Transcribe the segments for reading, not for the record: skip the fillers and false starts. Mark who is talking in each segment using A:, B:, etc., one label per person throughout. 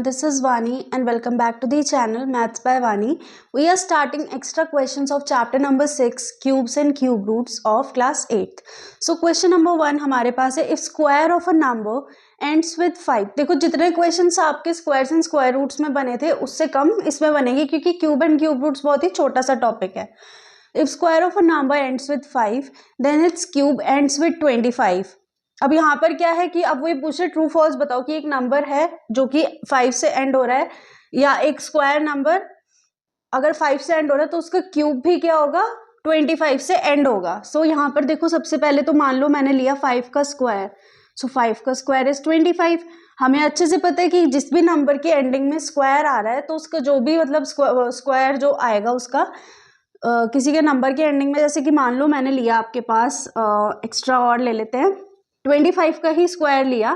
A: everyone, this is Vani and welcome back to the channel Maths by Vani. We are starting extra questions of chapter number 6 cubes and cube roots of class 8th. So question number 1 हमारे पास है if square of a number ends with 5. देखो जितने questions आपके squares and square roots में बने थे उससे कम इसमें बनेंगे क्योंकि cube and cube roots बहुत ही छोटा सा टॉपिक है. If square of a number ends with 5 then its cube ends with 25. अब यहाँ पर क्या है कि अब वो ये पूछे ट्रू फॉल्स बताओ कि एक नंबर है जो कि 5 से एंड हो रहा है या एक स्क्वायर नंबर अगर 5 से एंड हो रहा है तो उसका क्यूब भी क्या होगा 25 से एंड होगा. सो यहाँ पर देखो सबसे पहले तो मान लो मैंने लिया 5 का स्क्वायर. सो 5 का स्क्वायर इज 25. हमें अच्छे से पता है कि जिस भी नंबर के एंडिंग में स्क्वायर आ रहा है तो उसका जो भी मतलब स्क्वायर जो आएगा उसका किसी के नंबर के एंडिंग में, जैसे कि मान लो मैंने लिया आपके पास एक्स्ट्रा और ले लेते हैं 25 का ही स्क्वायर लिया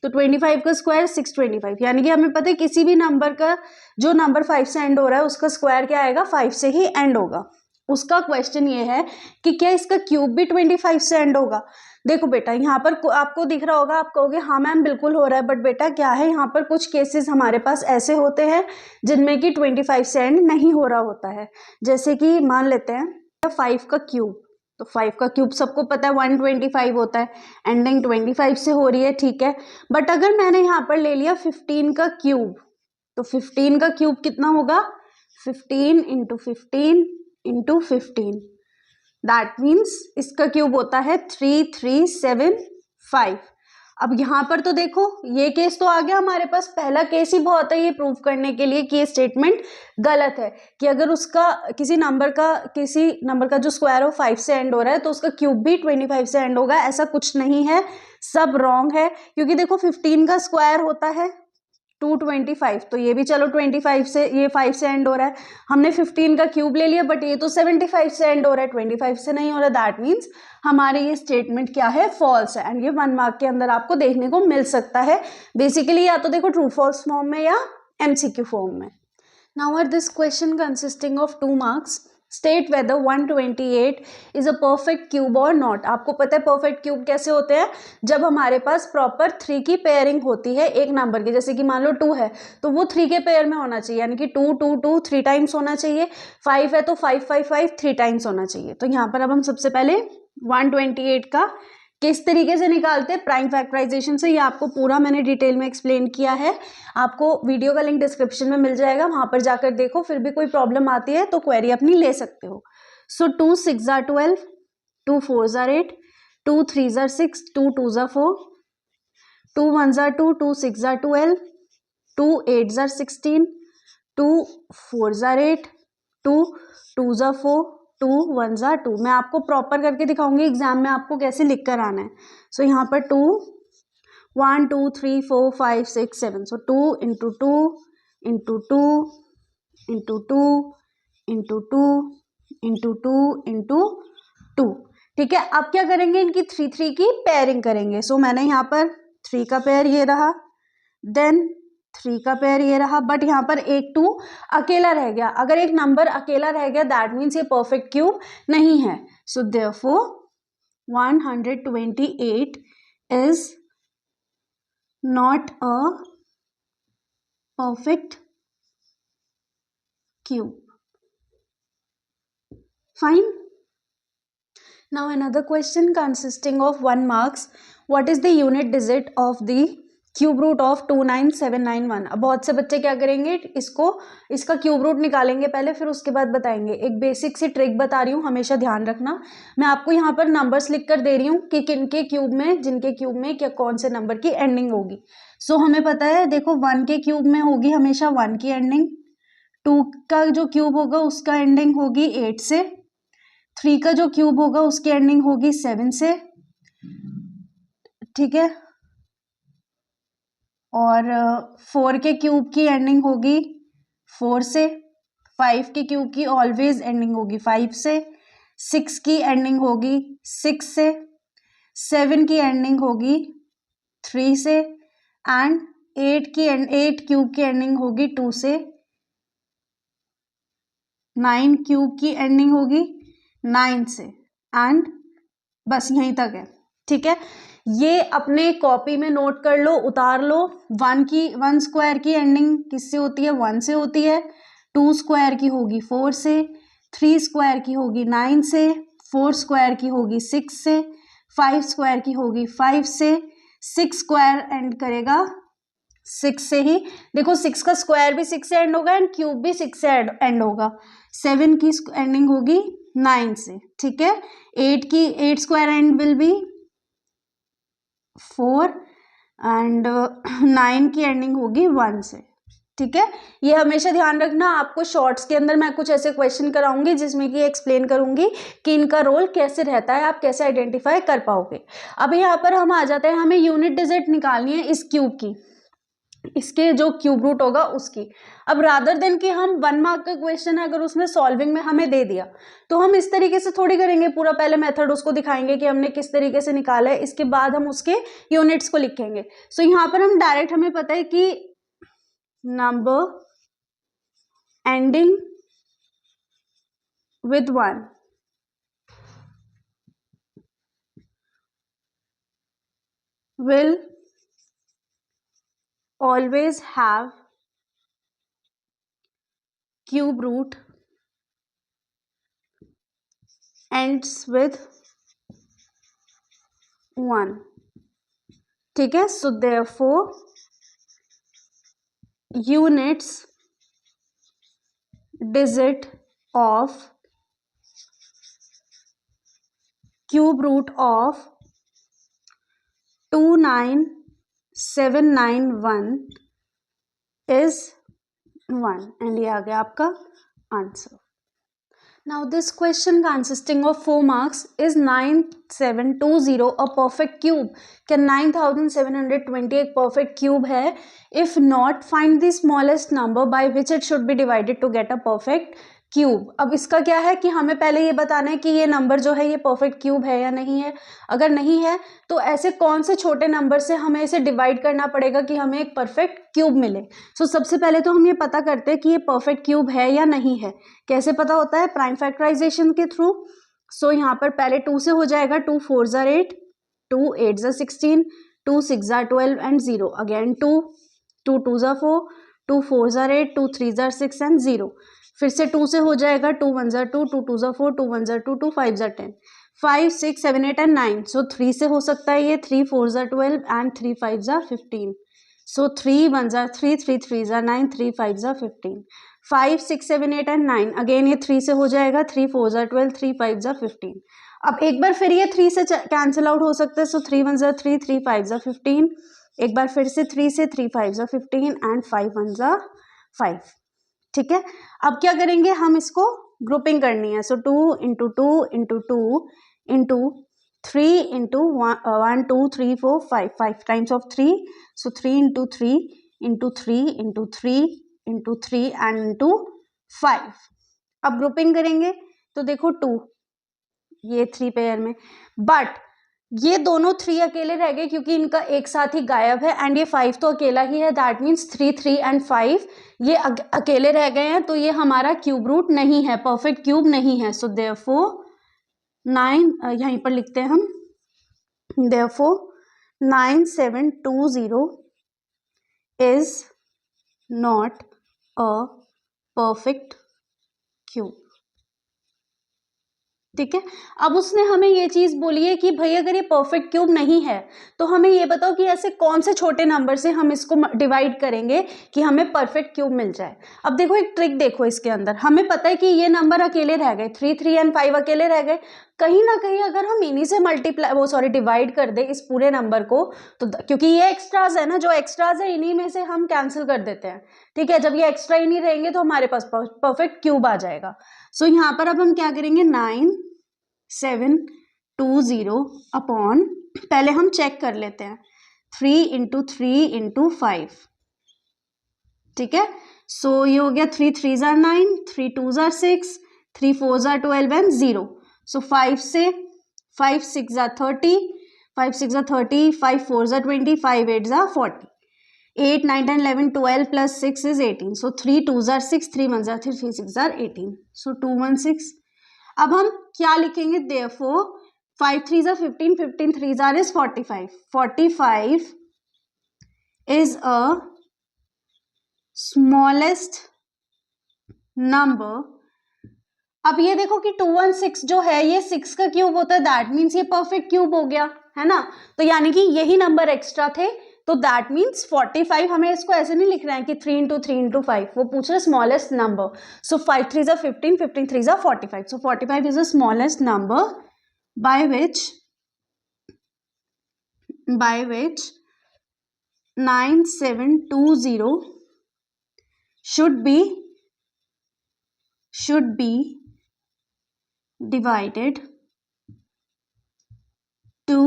A: तो 25 का स्क्वायर 625. यानी कि हमें पता है किसी भी नंबर का जो नंबर 5 से एंड हो रहा है उसका स्क्वायर क्या आएगा 5 से ही एंड होगा. उसका क्वेश्चन ये है कि क्या इसका क्यूब भी 25 से एंड होगा. देखो बेटा यहाँ पर आपको दिख रहा होगा, आप कहोगे हाँ मैम बिल्कुल हो रहा है, बट बेटा क्या है यहाँ पर कुछ केसेस हमारे पास ऐसे होते हैं जिनमें कि 25 से एंड नहीं हो रहा होता है. जैसे कि मान लेते हैं 5 का क्यूब, तो 5 का क्यूब सबको पता है 125 होता है, एंडिंग 25 से हो रही है, ठीक है. बट अगर मैंने यहाँ पर ले लिया 15 का क्यूब तो 15 का क्यूब कितना होगा 15 इंटू 15 इंटू 15. दैट मीन्स इसका क्यूब होता है 3375. अब यहाँ पर तो देखो ये केस तो आ गया हमारे पास, पहला केस ही बहुत है ये प्रूव करने के लिए कि ये स्टेटमेंट गलत है कि अगर उसका किसी नंबर का जो स्क्वायर हो 5 से एंड हो रहा है तो उसका क्यूब भी 25 से एंड होगा. ऐसा कुछ नहीं है, सब रॉन्ग है क्योंकि देखो 15 का स्क्वायर होता है 225, तो ये भी चलो 25 से ये 5 से एंड हो रहा है. हमने 15 का क्यूब ले लिया बट ये तो 75 से एंड हो रहा है, 25 से नहीं हो रहा. दैट मीन्स हमारे ये स्टेटमेंट क्या है फॉल्स है एंड ये 1 मार्क के अंदर आपको देखने को मिल सकता है. बेसिकली या तो देखो ट्रू फॉल्स फॉर्म में या एमसीक्यू फॉर्म में. Now are this question consisting of 2 marks. State whether 128 is a perfect cube और नॉट. आपको पता है परफेक्ट क्यूब कैसे होते हैं, जब हमारे पास प्रॉपर 3 की पेयरिंग होती है एक नंबर की. जैसे कि मान लो 2 है तो वो 3 के पेयर में होना चाहिए, यानी कि 2 2 2 3 टाइम्स होना चाहिए. 5 है तो 5 5 5 3 टाइम्स होना चाहिए. तो यहाँ पर अब हम सबसे पहले 128 का किस तरीके से निकालते हैं प्राइम फैक्टराइजेशन से, ये आपको पूरा मैंने डिटेल में एक्सप्लेन किया है. आपको वीडियो का लिंक डिस्क्रिप्शन में मिल जाएगा, वहां पर जाकर देखो. फिर भी कोई प्रॉब्लम आती है तो क्वेरी अपनी ले सकते हो. सो 2 6 are 12, 2 4 are 8, 2 3 are 6, 2 2 are 4, 2 1 are 2, 2 6 are 12, 2 8 are 16, 2 4 are 8, 2 2 are 4, 2 1 are 2. मैं आपको प्रॉपर करके दिखाऊंगी एग्जाम में आपको कैसे लिख कर आना है. सो यहाँ पर 2 1 2 3 4 5 6 7. सो 2 into 2 into 2 into 2 into 2 into 2 into 2. ठीक है, अब क्या करेंगे इनकी 3 3 की पेयरिंग करेंगे. सो मैंने यहाँ पर 3 का पेयर ये रहा, देन 3 का पेयर ये रहा, बट यहाँ पर एक 2 अकेला रह गया. अगर एक नंबर अकेला रह गया दैट मीन्स ये परफेक्ट क्यूब नहीं है. So therefore 128 is not a perfect cube. Fine. Now another question consisting of 1 marks. What is the unit digit of the cube root of 29791. अब बहुत से बच्चे क्या करेंगे इसका क्यूब रूट निकालेंगे पहले, फिर उसके बाद बताएंगे. एक बेसिक सी ट्रिक बता रही हूँ, हमेशा ध्यान रखना. मैं आपको यहाँ पर नंबर्स लिख कर दे रही हूँ कि किनके क्यूब में जिनके क्यूब में क्या कौन से नंबर की एंडिंग होगी. सो हमें पता है देखो 1 के क्यूब में होगी हमेशा 1 की एंडिंग, 2 का जो क्यूब होगा उसका एंडिंग होगी 8 से, 3 का जो क्यूब होगा उसकी एंडिंग होगी 7 से, ठीक है, और 4 के क्यूब की एंडिंग होगी 4 से, 5 के क्यूब की ऑलवेज एंडिंग होगी 5 से, 6 की एंडिंग होगी 6 से, 7 की एंडिंग होगी 3 से, एंड 8 क्यूब की एंडिंग होगी 2 से, 9 क्यूब की एंडिंग होगी 9 से, एंड बस यहीं तक है. ठीक है, ये अपने कॉपी में नोट कर लो, उतार लो। 1 स्क्वायर की एंडिंग किससे होती है? 1 से होती है। 2 स्क्वायर की होगी 4 से, 3 स्क्वायर की होगी 9 से, 4 स्क्वायर की होगी 6 से, 5 स्क्वायर की होगी 5 से, 6 स्क्वायर एंड करेगा 6 से ही। देखो 6 का स्क्वायर भी 6 से एंड होगा एंड क्यूब भी 6 से एंड होगा। 7 की एंडिंग होगी 9 से, ठीक है। 8 square and will be 4 and 9 की एंडिंग होगी 1 से, ठीक है। ये हमेशा ध्यान रखना, आपको शॉर्ट्स के अंदर मैं कुछ ऐसे क्वेश्चन कराऊंगी जिसमें कि एक्सप्लेन करूंगी कि इनका रोल कैसे रहता है, आप कैसे आइडेंटिफाई कर पाओगे। अब यहाँ पर हम आ जाते हैं, हमें यूनिट डिजिट निकालनी है इस क्यूब की, इसके जो क्यूब रूट होगा उसकी। अब रादर देन कि हम 1 मार्क का क्वेश्चन है, अगर उसमें सॉल्विंग में हमें दे दिया तो हम इस तरीके से थोड़ी करेंगे, पूरा पहले मेथड उसको दिखाएंगे कि हमने किस तरीके से निकाला है, इसके बाद हम उसके यूनिट्स को लिखेंगे। सो यहाँ पर हम डायरेक्ट, हमें पता है कि number ending with 1 will always have cube root ends with 1, ठीक है। सो therefore units digit of cube root of 29791 is 1 and ये आ गया आपका answer. Now this question consisting of 4 marks is 9720 a perfect cube. क्या 9720 एक perfect cube है? If not, find the smallest number by which it should be divided to get a perfect cube. अब इसका क्या है कि हमें पहले ये बताना है कि ये नंबर जो है ये परफेक्ट क्यूब है या नहीं है। अगर नहीं है तो ऐसे कौन से छोटे नंबर से हमें इसे डिवाइड करना पड़ेगा कि हमें एक परफेक्ट क्यूब मिले। सो सबसे पहले तो हम ये पता करते हैं कि ये परफेक्ट क्यूब है या नहीं है। कैसे पता होता है? प्राइम फैक्टराइजेशन के थ्रू। सो यहाँ पर पहले 2 से हो जाएगा, 2 4 jar 8, 2 8 jar 16, 2 6 jar 12 and 0 again 2 2 2 jar 4, 2 4 jar 8, 2 3 jar 6 and 0। फिर से 2 से हो जाएगा, 2 1 jar 2, 2 2 jar 4, 2 1 jar 2, 2 5 jar 10, 5 6 7 8 and 9। सो 3 से हो सकता है ये, 3 4 jar 12 and 3 5 jar 15। So 3 1 jar 3, 3 3 jar 9, 3 5 jar 15, 5 6 7 8 and 9 again ये 3 से हो जाएगा, 3 4 जार 12, 3 5 जार 15। अब एक बार फिर ये 3 से कैंसिल आउट हो सकता है। सो 3 1 जार 3, 3 5 जार 15, एक बार फिर से 3 से, 3 5 जार 15 एंड 5 1 जार 5, ठीक है। अब क्या करेंगे, हम इसको ग्रुपिंग करनी है। सो 2 into 2 into 2 into 3 into 1 2 3 4 5, 5 times of 3। So 3 into 3 into 3 into 3 into 3 and into 5। अब ग्रुपिंग करेंगे तो देखो 2 ये 3 पेयर में, बट ये दोनों 3 अकेले रह गए क्योंकि इनका एक साथ ही गायब है एंड ये 5 तो अकेला ही है। दैट मीन्स 3 3 एंड 5 ये अकेले रह गए हैं, तो ये हमारा क्यूब रूट नहीं है, परफेक्ट क्यूब नहीं है। सो देयरफॉर 9 यहीं पर लिखते हैं हम, therefore 9720 is not a perfect cube, ठीक है। अब उसने हमें ये चीज बोली है कि भाई अगर ये परफेक्ट क्यूब नहीं है तो हमें ये बताओ कि ऐसे कौन से छोटे नंबर से हम इसको डिवाइड करेंगे कि हमें परफेक्ट क्यूब मिल जाए। अब देखो एक ट्रिक देखो इसके अंदर, हमें पता है कि ये नंबर अकेले रह गए, 3 3 एंड 5 अकेले रह गए। कहीं ना कहीं अगर हम इन्हीं से डिवाइड कर दे इस पूरे नंबर को, तो क्योंकि ये एक्स्ट्राज है ना, जो एक्स्ट्राज है इन्हीं में से हम कैंसिल कर देते हैं, ठीक है। जब ये एक्स्ट्रा ही नहीं रहेंगे तो हमारे पास परफेक्ट क्यूब आ जाएगा। सो यहाँ पर अब हम क्या करेंगे, 9720 अपॉन, पहले हम चेक कर लेते हैं, 3 इंटू 3 इंटू 5, ठीक है। सो ये हो गया 3 3 जार 9, 3 2 जार 6, 3 4 जार 12 एंड 0। सो 5 से 5 6 jar 30, 5 6 jar 30, 5 4 jar 20, 5 8 jar 40, 8 9 10 11 12 plus 6 is 18। So 3 2 jar 6, 3 1 jar 3, 3 6 jar 18। सो 216। अब हम क्या लिखेंगे, therefore 5 3s are 15, 15 3s are is 45. 45 is a smallest number. अब ये देखो कि 216 जो है ये 6 का क्यूब होता है, दैट मीन्स ये परफेक्ट क्यूब हो गया है ना, तो यानी कि यही नंबर एक्स्ट्रा थे, तो दैट मीन्स 45, हमें इसको ऐसे नहीं लिख रहे हैं कि 3 into 3 into 5, वो पूछ रहे smallest number. So 5 3s are 15, 15 3s are 45. So 45 is the smallest number by which 9720 should be divided to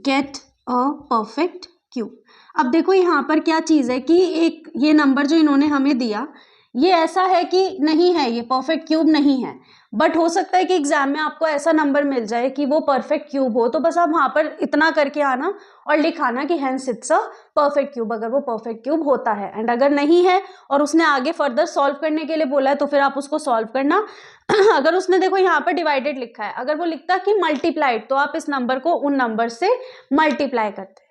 A: get a perfect cube. अब देखो यहाँ पर क्या चीज़ है कि एक ये नंबर जो इन्होंने हमें दिया ये ऐसा है कि नहीं है, ये परफेक्ट क्यूब नहीं है, बट हो सकता है कि एग्जाम में आपको ऐसा नंबर मिल जाए कि वो परफेक्ट क्यूब हो, तो बस आप वहाँ पर इतना करके आना और लिखाना कि hence it's a perfect cube, अगर वो परफेक्ट क्यूब होता है. एंड अगर नहीं है और उसने आगे फर्दर सॉल्व करने के लिए बोला है तो फिर आप उसको सॉल्व करना. अगर उसने देखो यहाँ पर डिवाइडेड लिखा है, अगर वो लिखता कि मल्टीप्लाइड, तो आप इस नंबर को उन नंबर से मल्टीप्लाई करते.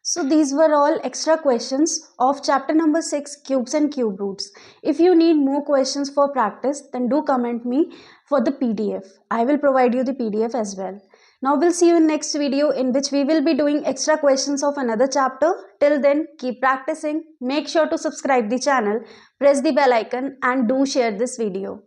A: So these were all extra questions of chapter number 6, cubes and cube roots. If you need more questions for practice, then do comment me for the PDF. I will provide you the PDF as well. Now we'll see you in next video in which we will be doing extra questions of another chapter. Till then, keep practicing. Make sure to subscribe the channel, press the bell icon and do share this video.